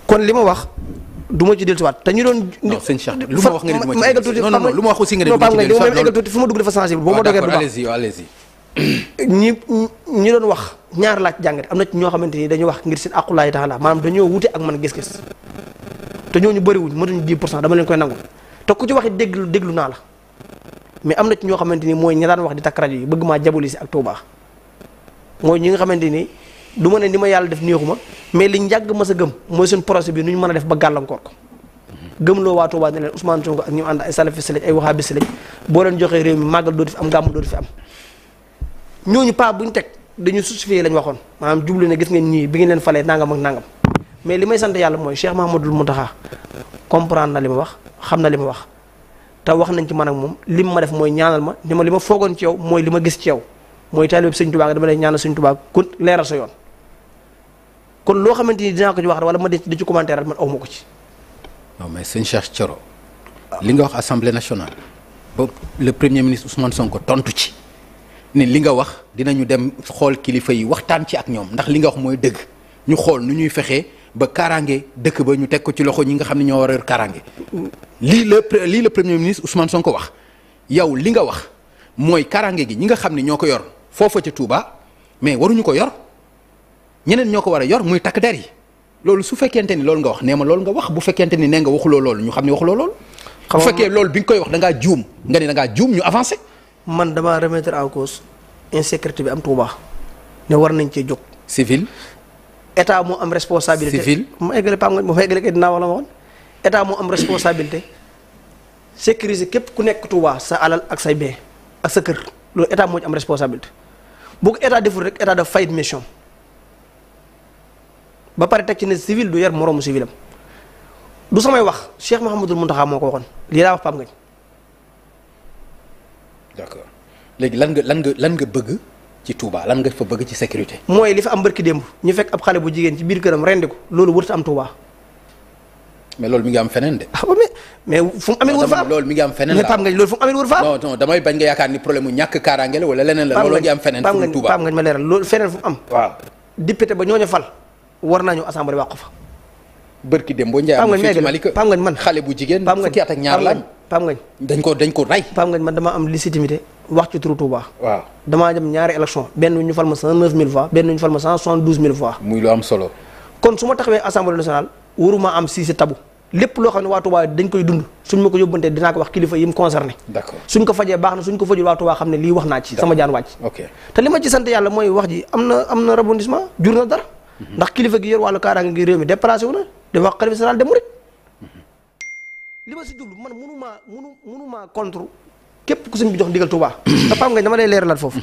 kon li ma wax du ma ci dellusiwaat te ñu doon. non sëñ Cheikh lu ma wax nga ne du ma eggal tuuti non lu ma wax aussi nga ne du ma ci dellusiwaat ma eggal tuuti fu ma dugg dafa sensible boo ma dogee du baax allez-y ñi doon wax ñaar laaj jàngate am na ci ñoo xamante ni dañuy wax ngir seen aqulaay taala maanaam dañoo wute ak man gis-gis te ñooñu bëriwuñ matuñ 10% dama leen koy nangul te ku ci waxi déglu naa la mais am na ci ñoo xamante ni mooy ñi daan wax di takk rajo yi bëgg maa jaboli si ak Touba mooy ñi nga xamante ni du ma ne ni ma yàlla def neexuma mais li njàgg ma sa gëm mooy suñ projet bi nu ñu mën a def ba gàllankoor ko gëm loo waa Touba ne leen Ousmane Sonko ak ñu ànd ay salafiste lañ ay wahabiste lañ boo leen joxee réew mi màggal dootu fi am gàmm dootu fi am ñooñu pas bu ñu teg dañu justifier lañ waxoon maanaam jublu ne gis ngeen ñii bi ngeen leen falee nangam ak nangam mais li may sant yàlla mooy Cheikh Mahamadul Mountakha comprendre na li ma wax xam na li ma wax te wax nañ ci man ak moom li ma def mooy ñaanal ma ni ma li ma foogoon ci yow mooy li ma gis ci yow mooy taalibe Sëñ Tuubaa dama lay ñaanal Sëñ Tuubaa ku leeral sa yoon kon loo xamante ni dinaa ko ci wax wala ma di ci commentaire man aw ma ko ci. non mais sëñ Cheikh Thioro li nga wax assemblée nationale ba le premier ministre Ousmane Sonko tontu ci ne li nga wax dinañu dem xool kilifa yi waxtaan ci ak ñoom ndax li nga wax mooy dëgg ñu xool nu ñuy fexee ba kaaraange dëkk ba ñu teg ko ci loxo ñi nga xam ne ñoo war a yor kaaraange lii le premier ministre Ousmane Sonko wax yow li nga wax mooy kaaraange gi ñi nga xam ne ñoo ko yor foofa ca Touba mais waruñu ko yor ñeneen ñoo ko war a yor muy takk der yi loolu su fekkente ni loolu nga wax nee ma loolu nga wax bu fekkente ni nee nga waxuloo loolu ñu xam ne waxuloo loolu. bu fekkee loolu bi nga koy wax da ngaa juum nga ne da ngaa juum ñu avancé. man damaa remettre en cause insécurité bi am Touba ne war nañ cee jóg. civil. état moo am responsabilité civil. ma eggale Pape Ngagne ma eggale kay dinaa wax la ma waxoon état moo am responsabilité sécuriser képp ku nekk Touba sa alal ak say bee ak sa kër loolu état moo ci am responsabilité bu ko état deful rek état daf fayit mission ba pare teg ci ne civil du yar moroomu civilam du samay wax Cheikh Mouhamadul Mountakha moo ko waxoon lii laa wax Pape Ngagne. d'accord léegi lan nga bëgg ci Touba lan nga fa bëgg ci sécurité. mooy li fa am barki démb ñu fekk ab xale bu jigéen ci biir këram rendi ko loolu wërta am Touba. mais loolu mi ngi am feneen de. ah mais fu mu amee wër fa am loolu mi ngi am feneen mais Pape Ngagne loolu fu mu amee wër fa am. non damay bañ nga yaakaar ni problème mu ñàkk kaaraange la wala leneen la. loolu ngi am feneen fu Touba Pape Ngagne ma leeral loolu feneen fu mu am. waaw député ba ñooñu fal war naa ñëw assemblée wax ko fa. bërki dem boo Ndiaye am fii ci Malika Pape Ngagne man xale bu jigéen fukki at ak ñaar lañ. Pape Ngagne dañ ko rey. Pape Ngagne man dama am légitimité wax ci turu Touba. waaw damaa dem ñaari élection benn ñu fal ma 109 000 voix benn ñu fal ma 172 000 voix. muy lu am solo. kon su ma taxawee assemblée nationale waruma am si tabu lépp loo xam ne waa Touba dañ koy dund suñ ma ko yóbbantee dinaa ko wax kilifa yi mu concerné. d'accord suñ ko fajee baax na suñ ko fajul waa Touba xam ne lii wax naa ci sama jaan wàcc. ok te li ma ci sant yàlla mooy wax ji am na rebondissement jur na dara. ndax kilifa gi yor wàllu kaaraange gi réew mi déplacé wu na di wax xalifa général des mourides li ma si jublu man mënumaa contre képp ku suñ bi jox ndigal Touba. te Pape Ngagne dama lay leeralal foofu.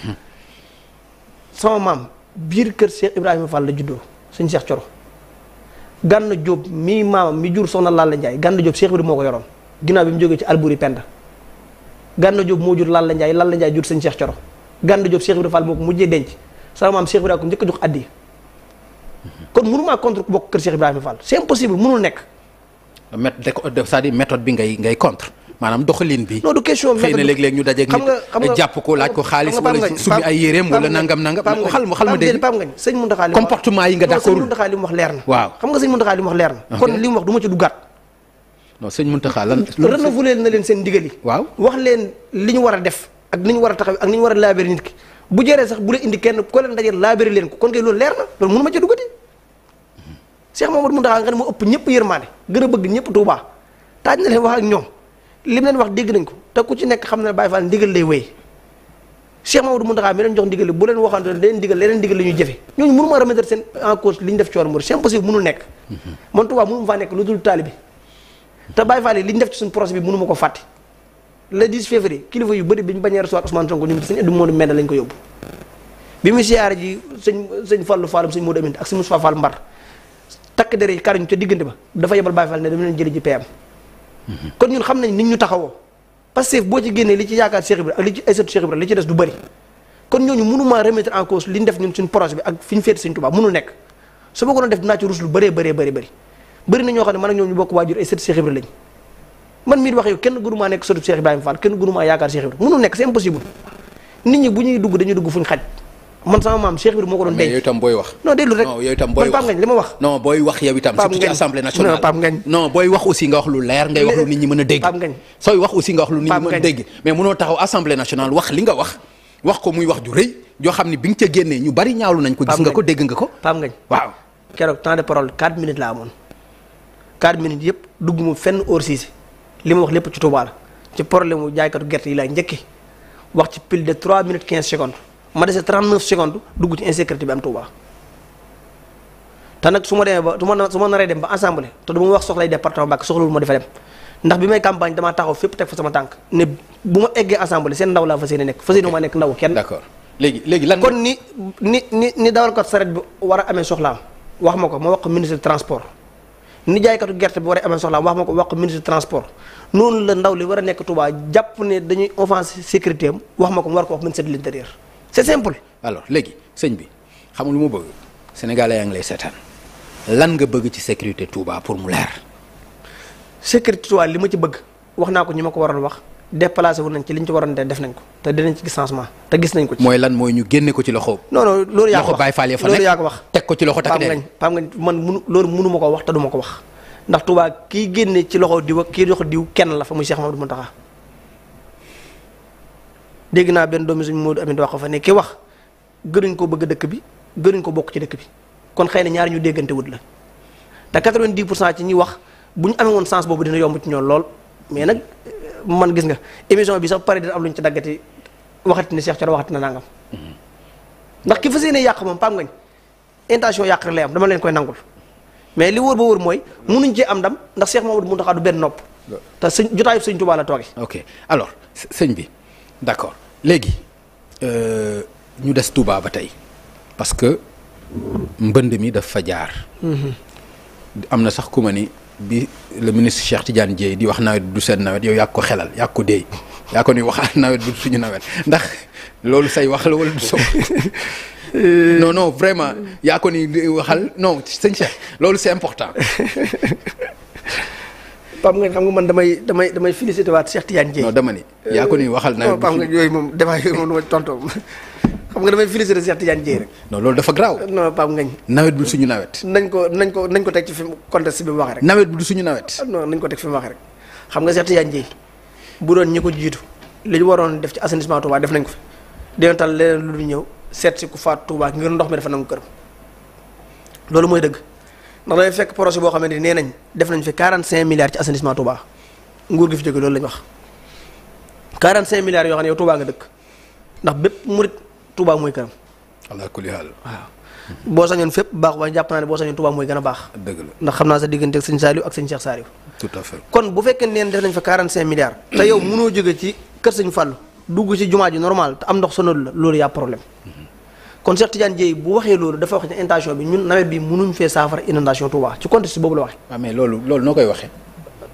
sama maam biir kër Cheikh Ibrahima Fall la juddoo sëñ Cheikh Thioro. Gànna Diop mii maamam mi jur soxna Lalla Ndiaye Gànna Diop Cheikh Ibrahima moo ko yoroon ginnaaw bi mu jógee ci Alburi Penda. Gànna Diop moo jur Lalla Ndiaye jur sëñ Cheikh Thioro. Gànna Diop Cheikh Ibrahima Fall moo ko mujjee denc sama maam Cheikh Ibrahima ko njëkk a jox addi kon mënumaa contre ku bokk kër Cheikh Ibrahima Fall c'est impossible mënul nekk. c'est-à-dire méthode bi ngay contre maanaam doxalin bi. non du question xëy na léeg-léeg ñu dajeeg nit jàpp ko laaj ko xaalis wala sumi ay yéreem wala nangam xal ma dégg Pape Ngagne sëñ Mountakha li comportement yi nga d'accord sëñ Mountakha li mu wax leer na. waaw xam nga sëñ Mountakha li mu wax leer na. kon li mu wax du ma ci duggaat. non sëñ Mountakha lan. renouveler na leen seen ndigal yi. waaw wax leen li ñu war a def ak ni ñu war a taxaw ak ni ñu war a laabéri nit ki bu jëree sax bu la indi kenn ko leen dajeel laabéri leen ko kon kay loolu leer na loolu mënu ma ci duggati. Cheikh Mamadou Mountakha nga ne moo ëpp ñëpp yërmande gën a bëgg ñëpp Touba taaj na leen wax ak ñoom li mu leen wax dégg nañ ko te ku ci nekk xam ne Baye Fall ndigal lay wéy Cheikh Mamadou Mountakha mi leen jox ndigal bu leen waxante leen ndigal leneen ndigal la ñuy jëfe ñooñu mënu ma remettre seen en cause li ñu def ci yoonu Mouride c'est impossible mënul nekk man Touba mënu ma faa nekk lu dul taalibe te Baye Fall yi li ñu def ci suñu projet bi mënu ma ko fàtte le 10 février kilifa yu bëri bi ñu bañee recevoir Ousmane Sonko ñu sëñ Edou Modou Mbenda lañ ko yóbbu bi mu siyaare ji sëñ Fallou Fallam sëñ Modou Amine ak sëñ Moustapha Fall Mbar takk dere yi kariñ ca diggante ba dafa yebal Baye Fall ne dama leen jëli ji PM kon ñun xam nañ nit ñu taxawoo parce que boo ci génnee li ci yaakaar Cheikh Ibra ak li ci Aïssatou Cheikh Ibra li ci des du bëri kon ñooñu mënumaa remettre en cause li ñu def ñun suñu projet bi ak fi ñu féete Sëñ Tuubaa mënul nekk su ma ko doon def dinaa ci rus lu bëri na ñoo xam ne man ak ñoom ñu bokk waajur ay sëtu Cheikh Ibra lañ man mii di wax yow kenn gënumaa nekk sëtu Cheikh Ibrahima Fall kenn gënumaa yaakaar Cheikh Ibra mënul nekk c'est impossible nit ñi bu ñuy dugg dañuy dugg fuñ xaj man sama maam Cheikh Ibrahima moo ko doon denc. mais yow itam booy wax. non déglu rek non yow itam booy wax Pape Ngagne li ma wax. non booy wax yow itam. surtout ci assemblée nationale. non Pape Ngagne. non booy wax aussi nga wax lu leer ngay wax lu nit ñi mën a dégg. Pape Ngagne. sooy wax aussi nga wax lu nit ñi mën a dégg. mais mënoo taxaw assemblée nationale wax li nga wax ko muy wax ju rëy joo xam ni bi nga ca génnee ñu bari ñaawlu nañ ko. gis nga ko dégg nga ko. Pape Ngagne waaw. keroog temps de parole 4 minutes laa amoon 4 minutes yëpp dugg mu fenn hors Cissé li ma wax lépp ci Touba la ci problème mu jaaykatu gerte yi laa njëkki wax ci pile de 3 minutes 15 secondes ma dese 39 secondes dugg ci insécurité bi am Touba. te nag su ma demee ba su ma naree dem ba assemblée te du ma wax soxlay département Mbacké soxlawul ma defa dem ndax bi may campagne damaa taxaw fépp teg fa sama tànk ne bu ma eggee assemblée seen ndaw laa fas yéene nekk fas yéene ma nekk ndaw kenn. d'accord léegi lan. kon ni dawalkat saret bi war a amee soxlaam wax ma ko ma wax ko ministre transport ni jaaykatu gerte bi war a amee soxlaam wax ma ko wax ko ministre transport noonu la ndaw li war a nekk Touba jàpp ne dañuy offense sécurité am wax ma ko mu war ko wax ministre de l'intérieur c'est simple. alors léegi sëñ bi xam nga lu ma bëgg Sénégalais yaa ngi lay seetaan lan nga bëgg ci sécurité Touba pour mu leer. sécurité Touba li ma ci bëgg wax naa ko ñi ma ko waroon wax déplacé wu nañ ci li ñu ci waroon def nañ ko te dinañ ci gis changement te gis nañ ko ci. mooy lan mooy ñu génne ko ci loxo. non non loolu yaa ko wax loxo Baye Fall ya fa loolu nekk yaa ko wax. teg ko ci loxo takk der Pape Ngagne man loolu mënu ma ko wax te du ma ko wax ndax Touba kii génne ci loxo diw ak kii loxo diw kenn la fa muy Cheikh Mamadou Mountakha dégg naa benn doomi suñu Modou Amine wax ko fa ne ki wax gënuñ ko bëgg dëkk bi gënuñ ko bokk ci dëkk bi kon xëy na ñaar ñu déggante wut la te 90% ci ñi wax bu ñu amee woon sens boobu dina yomb ci ñoom lool mais nag man gis nga émission bi sax pare dina am lu ñu ci daggati waxati ne Cheikh Thioro waxati na nangam ndax ki fas yéene yàq moom Pape Ngagne intention yàq rek lay am dama leen koy nangul mais li wóor ba wóor mooy mënuñ cee am ndam ndax Cheikh Mamadou Mountakha du benn nopp te sëñ jotaayu sëñ Touba la tooge. ok alors sëñ bi d'accord léegi ñu des Touba ba tey parce que mbënd mi daf fa jaar. am na sax ku ma ni bi le ministre Cheikh Tidiane Dièye di wax nawet du seen nawet yow yaa ko xelal yaa ko déey yaa ko ni waxaat nawet du suñu nawet ndax loolu say wax la wala du so non vraiment yaa ko ni waxal non sëñ Cheikh loolu c'est important. Pape Ngagne xam nga man damay félicité waat Cheikh Tidiane Dièye. non dama ni yaa ko ni waxal nawet. Pape Ngagne yooyu moom débat yooyu moom du ma tontoo xam nga damay félicité Cheikh Tidiane Dièye rek. non loolu dafa garaaw. non Pape Ngagne. nawet bi du suñu nawet. nañ ko teg ci fi contexte bi mu waxee rek. nawet bi du suñu nawet. non nañ ko teg fi mu waxee rek xam nga Cheikh Tidiane Dièye bu doon ñi ko jiitu li ñu waroon def ci assainissement Touba def nañ ko fi dina tal leneen lu dul ñëw seet si ku faat Touba ngir ndox mi dafa nangu këram loolu mooy dëgg ndax dafay fekk projet boo xamante ni nee nañ def nañ fi 45 milliards ci assainissement Touba nguur gi fi jóge loolu la ñu wax 45 milliards yoo xam ne yow Touba nga dëkk ndax bépp murit Touba mooy këram. ala kulli haal. waaw boo sañoon fépp baax waaye jàpp naa ne boo sañoon Touba mooy gën a baax. dëgg la ndax xam naa sa diggante ak sëñ Saliou ak sëñ Cheikh Saliou. tout à fait kon bu fekkee neen def nañ fa 45 milliards. te yow mënoo jóge ci kër sëñ Fallou dugg ci jumaa ji normal te am ndox sonal la loolu yaa problème. kon Cheikh Tidiane Dièye bu waxee loolu dafa wax ne intention bi ñun nawet bi mënuñ fee saafara inondation Touba ci contexte boobu la waxee. waaw mais loolu noo koy waxee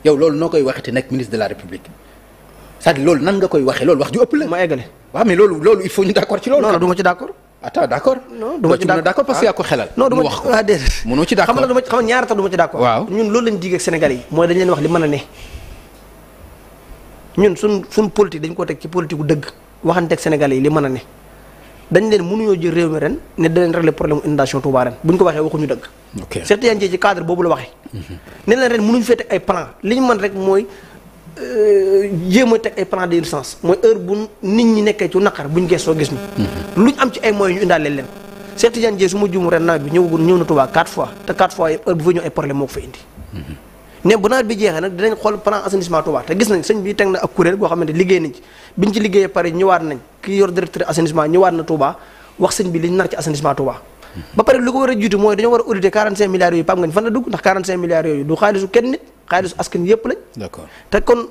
yow loolu noo koy waxee te nekk ministre de la République c'est-à-dire loolu nan nga koy waxee loolu wax ju ëpp la. ma eggale. waaw mais loolu il faut ñu d'accord ci loolu. non non du ma ci d'accord. attends d'accord. non du ma ci d'accord parce que yaa ko xelal. non du ma wax ko ah déedéet. mënoo ci d'accord xam nga ñaar tax du ma ci d'accord. waaw ñun loolu lañ digg ak Sénégalais yi. mooy dañ leen wax li mën a ne ñun suñ politique dañ ko teg ci politique gu dëgg waxante ak Sénégalais yi li mën a ne dañ leen mënuñoo jël réew mi ren ne danañ régler problème inondation Touba ren buñ ko waxee waxuñu dëgg. ok Cheikh Tidiane Dièye ci cadre boobu la waxee. ne leen ren mënuñu fee teg ay plan li ñu mën rek mooy jéem a teg ay plan d'urgence mooy heure bu nit ñi nekkee ci naqar buñ gëstoo gis ñu. luñ am ci ay moyens ñu indaale leen. Cheikh Tidiane Dièye su ma juumu ren nawet bi ñëw na Touba 4 fois te 4 fois heure bu fa ñëw ay problème moo ko fa indi. ne bu nawet bi jeexee nag dinañ xool plan assainissement Touba te gis nañ sëñ bi teg na ak kuréel goo xamante liggéey nañ ci biñ ci liggéeyee pare ñëwaat nañ ki yor directeur assainissement ñëwaat na Touba wax sëñ bi liñ nar ci assainissement Touba. ba pare li ko war a jiitu mooy dañoo war a auditer 45 milliards yooyu Pape Ngagne fan la dugg ndax 45 milliards yooyu du xaalisu kenn nit xaalisu askan yëpp lañ. d'accord te kon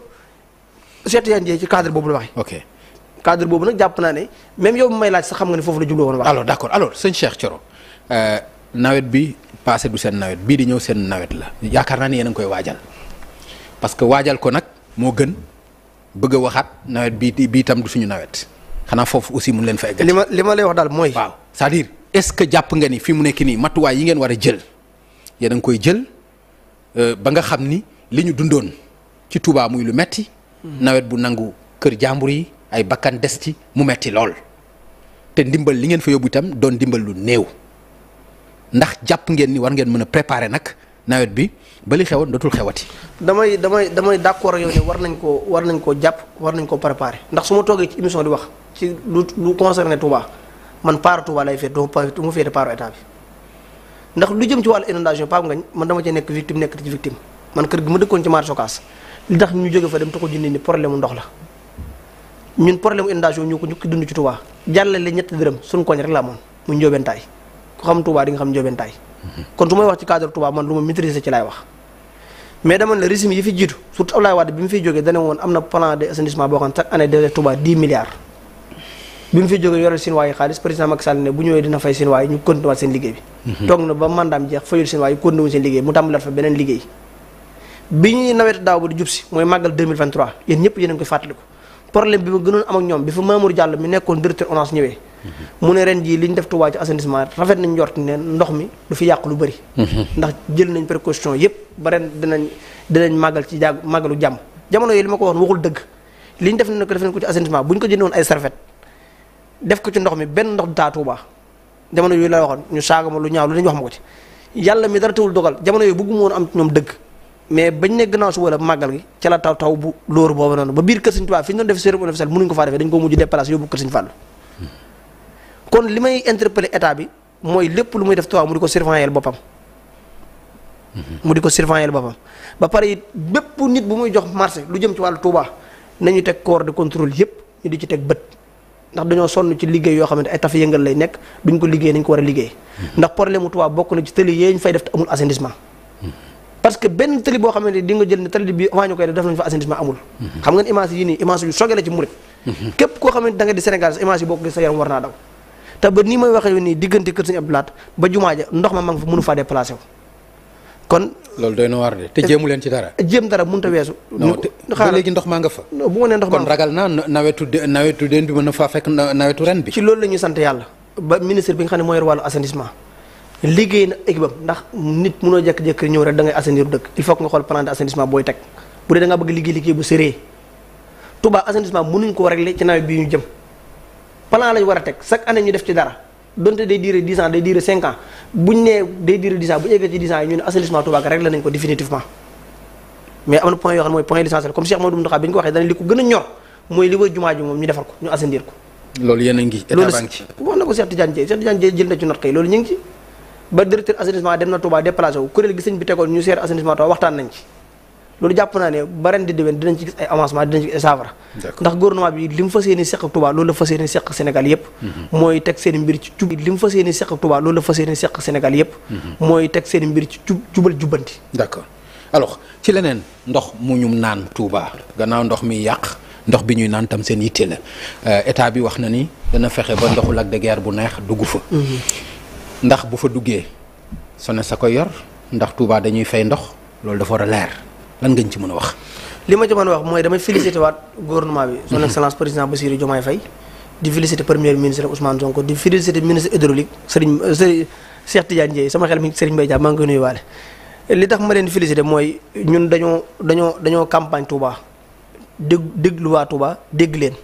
Cheikh Tidiane Dièye ci cadre boobu la waxee. ok cadre boobu nag jàpp naa ne même yow bu may laaj sax xam nga ne foofu la jublu woon wax. alors d'accord alors sëñ Cheikh Thioro nawet bi passé du seen nawet bii di ñëw seen nawet la yaakaar naa ne yéen a ngi koy waajal parce que waajal ko nag moo gën bëgg a waxaat nawet bii tam du suñu nawet xanaa foofu aussi mun leen fa eggal. li ma lay wax daal mooy. waaw c'est-à-dire est-ce que jàpp nga ni fi mu nekk nii matuwaay yi ngeen war a jël yéen a ngi koy jël ba nga xam ni li ñu dundoon ci Touba muy lu metti nawet bu nangu kër jàmbur yi ay bakkan des ci mu metti lool te ndimbal li ngeen fa yóbbu itam doon ndimbal lu néew ndax jàpp ngeen ni war ngeen mën a préparer nag nawet bi ba li xewoon dootul xewati. damay d'accord ak yow ne war nañ koo jàpp war nañ koo préparer ndax su ma toogee ci émission di wax ci lu concerné Touba man paaru Touba lay féet du ma féete paaru état bi ndax lu jëm ci wàllu inondation Pape Ngagne man dama cee nekk victime nekk ci victime man kër gi ma dëkkoon ci marché Ocass li tax ñu jóge fa dem taxu junni ni problème mu ndox la ñun problème mu inondation ñu ko dund ci Touba jàllale ñetti dërëm suñu koñ rek la amoon mu njóobentaay ku xam Touba di nga xam njóobentaay kon su may wax ci cadre Touba man lu ma maîtriser ci laay wax mais dama ne régime yi fi jiitu surtout Abdoulaye Wade bi mu fiy jógee dane woon am na plan de assainissement boo xam ne chaque année de Touba 10 milliards bi mu fiy jógee yoreel seen waayi xaalis président Macky Sall ne bu ñëwee dina fay seen waayi ñu continuer waat seen liggéey bi toog na ba mandaam jeex fayul seen waayi continuer wuñ seen liggéey mu tàmbalaat fa beneen liggéey bi ñuy nawet daaw ba di jub si mooy màggal 2023 yéen ñëpp yéen a ngi koy fàttaliku problème bi ma gënoon am ak ñoom bi fa Mamour Diallo mi nekkoon directeur ONAS ñëwee mu ne ren jii li ñu def Touba ci assainissement rafet nañ njort ne ndox mi du fi yàq lu bëri ndax jël nañ précaution yëpp ba ren dinañ màggal ci màggalu jàmm jamono yooyu li ma ko waxoon waxul dëgg li ñu def ne ko def nañ ko ci assainissement bu ñu ko jëndoon ay serviette def ko ci ndox mi benn ndox du taa Touba jamono yooyu la waxoon ñu saaga ma lu ñaaw lu dañu wax ma ko ci yàlla mi dara tawul dogal jamono yooyu bëgguma woon am ñoom dëgg mais bañ ne gannaaw suba la màggal gi ca la taw bu lóoru boobu noonu ba biir kër Sëñ Tuubaa fi ñu doon def cérémonie officielle mënuñu ko faa defee dañu ko mujj déplacé yóbbu kër Sëñ Fallu kon li may interpeller état bi mooy lépp lu muy def Touba mu di ko surveiller boppam ba pare it bépp nit bu muy jox marché lu jëm ci wàllu Touba nañu teg corps de contrôle yëpp ñu di ci teg bët ndax dañoo sonn ci liggéey yoo xamante ay taf yëngal lay nekk duñ ko liggéey nañ ko war a liggéey ndax problème mu Touba bokk na ci tëli yee ñu fay def te amul assainissement parce que benn tëli boo xamante di nga jël ne tëli bi avant ñu koy def nañu fa assainissement amul xam ngeen image yi nii image yu soge la ci murit képp koo xamante da nga di Sénégal sa image yi bokk sa yaram war naa daw te ba nii may waxee yow nii diggante kër Sëñ Abdou Lahat ba jumaa ja ndox ma nga fa mënu faa déplacé wu kon loolu doy na war de te jéemu leen ci dara jéem dara mënut a weesu ba léegi ndox maa nga fa bu ma nee ndox maa kon ragal naa nawetu den bi mën na faa fekk nawetu ren bi ci loolu la ñuy sant yàlla ba ministre bi nga xam ne moo yor wàllu assainissement liggéey na équipe am ndax nit mënoo jékki-jékki ñëw rek da ngay assainir dëkk il faut que nga xool plan d'assainissement booy teg bu dee da nga bëgg liggéey bu sérieux Touba assainissement mënuñ koo régler ci nawet bii ñu jëm plan lañ war a teg chaque année ñu def ci dara donte day durer 10 ans day durer 5 ans buñ nee day durer 10 ans bu ñu eggee ci 10 ans yi ñu ne assainissement Touba ga réglé nañ ko définitivement mais am na point yoo xam ne mooy point essentiel comme Cheikh Modou Mountakha bi ñu ko waxee dana li ko gën a ñor mooy li wër jumaa ji moom ñu defar ko ñu assainir ko loolu yéen a ngi état baa ngi ci wax na ko Cheikh Tidiane Dièye jël na ci note kay loolu ñu ngi ci ba directeur assainissement dem na Touba déplacé wu kuréel gi sëñ bi tegoon ñu seer assainissement Touba waxtaan nañ ci loolu jàpp naa ne ba ren di déwén dinañ ci gis ay avancement dinañ ci gis ay saafara ndax gouvernement bi li mu fas yéene seq Touba loolu la fas yéene seq Sénégal yëpp mooy teg seen mbir ci li mu fas yéene seq Touba loolu la fas yéene seq Sénégal yëpp mooy teg seen mbir ci jubal jubbanti d'accord alors ci leneen ndox mu ñu naan Touba gannaaw ndox mi yàq ndox bi ñuy naan tam seen yitte la état bi wax na ni dana fexe ba ndoxu Lac de Guiers bu neex dugg fa ndax bu fa duggee sone sa koy yor ndax Touba dañuy fay ndox loolu dafa war a leer lan ngañ ci mën a wax li ma ci mën a wax mooy damay félicité waat gouvernement bi son excellence président Bassirou Diomaye Faye di félicité premier ministre Ousmane Sonko di félicité ministre hydraulique Serigne Cheikh Tidiane Dièye sama xel mi Serigne Mbaye Dia maa ngi koy nuyuwaale li tax ma leen di félicité mooy ñun dañoo campagne Touba déglu waa Touba dégg leen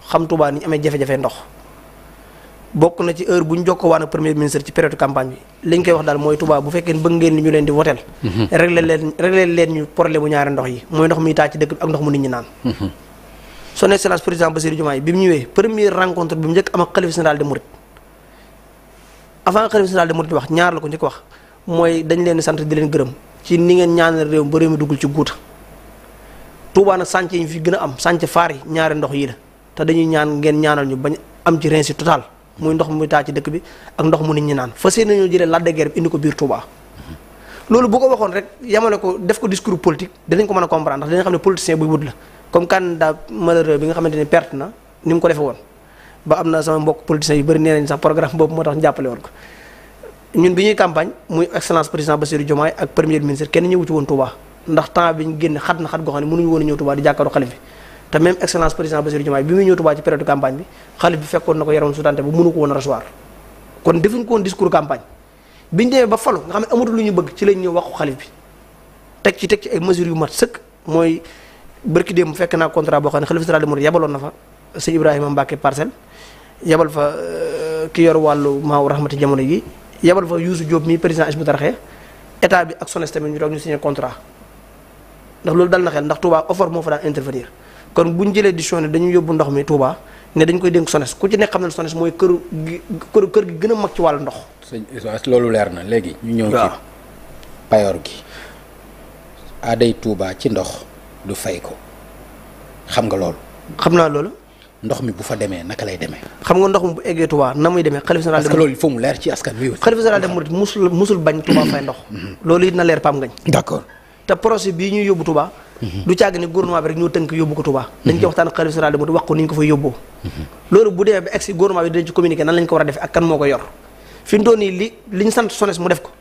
xam Touba ni ñu amee jafe-jafe ndox bokk na ci heure bu ñu jokkoo waan ak premier ministre ci période campagne bi li ñu koy wax daal mooy Touba bu fekkee bëgg ngeen ñu leen di woteel régler leen ñu problème bu ñaari ndox yi mooy ndox mi taa ci dëkk bi ak ndox mu nit ñi naan son excellence président Bassirou Diomaye bi mu ñëwee première rencontre bi mu njëkk am ak xalifa général de Mouride avant xalifa général de Mouride wax ñaar la ko njëkk wax mooy dañ leen sant di leen gërëm ci ni ngeen ñaanal réew ba réew mi duggul ci guuta Touba nag sànce yi fi gën a am sànce faar yi ñaari ndox yi la te dañuy ñaan ngeen ñaanal ñu bañ am ci réussite totale muy ndox mu taa ci dëkk bi ak ndox mu nit ñi naan fas yéene nañoo jëlee Lac de Guiers bi indi ko biir Touba loolu bu ko waxoon rek yamale ko def ko discours politique dinañ ko mën a comprendre ndax dinañ xam ne politicien buy wut la comme candidat malheureux bi nga xamante ne perte na ni mu ko defee woon ba am na sama mbokk politiciens yu bëri nee nañ sax programme boobu moo tax ñu jàppale woon ko ñun bi ñuy campagne muy excellence président Bassirou Diomaye ak premier ministre kenn ñëwu ci woon Touba ndax temps bi ñu génne xat na xat goo xam ne mënuñu woon a ñëw Touba di jàkkaarloo xalif bi te même excellence président Bassirou Diomaye bi muy ñëw Touba ci période campagne bi xalif bi fekkoon na ko yaram sutante ba mënu ko woon a recevoir kon defuñ ko woon discours campagne biñu demee ba falu nga xam ne amatul lu ñu bëgg ci lañ ñëw waxu xalif bi teg ci ay mesures yu mat sëkk mooy bërki démb mu fekk naa contrat boo xam ne xalifa général des mourides yabaloon na fa sëñ Ibrahima Mbacke Parcelles yabal fa ki yor wàllu Maawu Rahmati jamono yi yebal fa Youssou Diop mi président Hizbut Tarqiyyah état bi ak SONES tamit ñu toog ñu signé contrat ndax loolu dal na xel ndax Touba OFOR moo fa daan intervenir kon bu ñu jëlee décision ne dañu yóbbu ndox mi Touba ne dañ koy dénk SONES ku ci nekk xam ne SONES mooy kër gi gën a mag ci wàllu ndox. sëñ loolu leer na léegi. ñu ñëw ci payoor gi. aaday Touba ci ndox du fay ko xam nga loolu. xam naa loolu. ndox mi bu fa demee naka lay demee. xam nga ndox mi bu eggee Touba na muy demee xalifa général. parce que loolu il faut mu leer ci askan wi. xalifa général dem murid musul bañ Touba fay ndox. loolu it na leer Pam Ngañ. d'accord te projet bii ñuy yóbbu Touba. du càgg ni gouvernement bi rek ñoo tënk yóbbu ko Touba. dañ ci waxtaan ak xalifa général dem murid wax ko ni ñu ko fay yóbboo. loolu bu demee ba egg si gouvernement bi dinañ ci communiquer nan lañ ko war a defee ak kan moo ko yor fi mu toll nii li ñu sant SONES mu def ko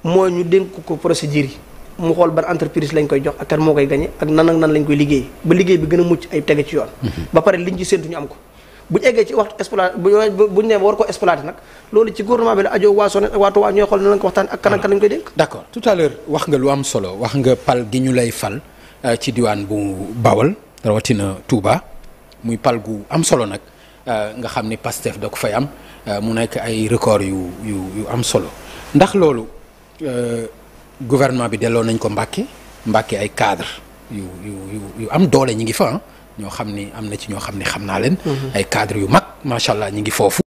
mooy ñu dénk ko procédure yi mu xool ban entreprise lañ koy jox ak kan moo koy gagné ak nan lañ koy liggéey ba liggéey bi gën a mucc ay tege ci yoon. ba pare liñ ci séntu ñu am ko bu ñu eggee ci waxtu exploité bu ñu nee war ko exploité nag loolu ci gouvernement bi la ajoo waa SONES waa Touba ñooy xool nan lañ ko waxtaan ak kan lañ koy dénk. d'accord tout à l'heure wax nga lu am solo wax nga pal gi ñu lay fal ci diwaan bu Bawol rawatina Touba muy pal gu am solo nag nga xam ni Pastef da ko fay am mu nekk ay record yu am solo ndax loolu gouvernement bi delloo nañ ko Mbàkke ay cadre yu am doole ñi ngi fa ñoo xam ni am na ci ñoo xam ni xam naa leen. ay cadre yu mag macha allah ñi ngi foofu.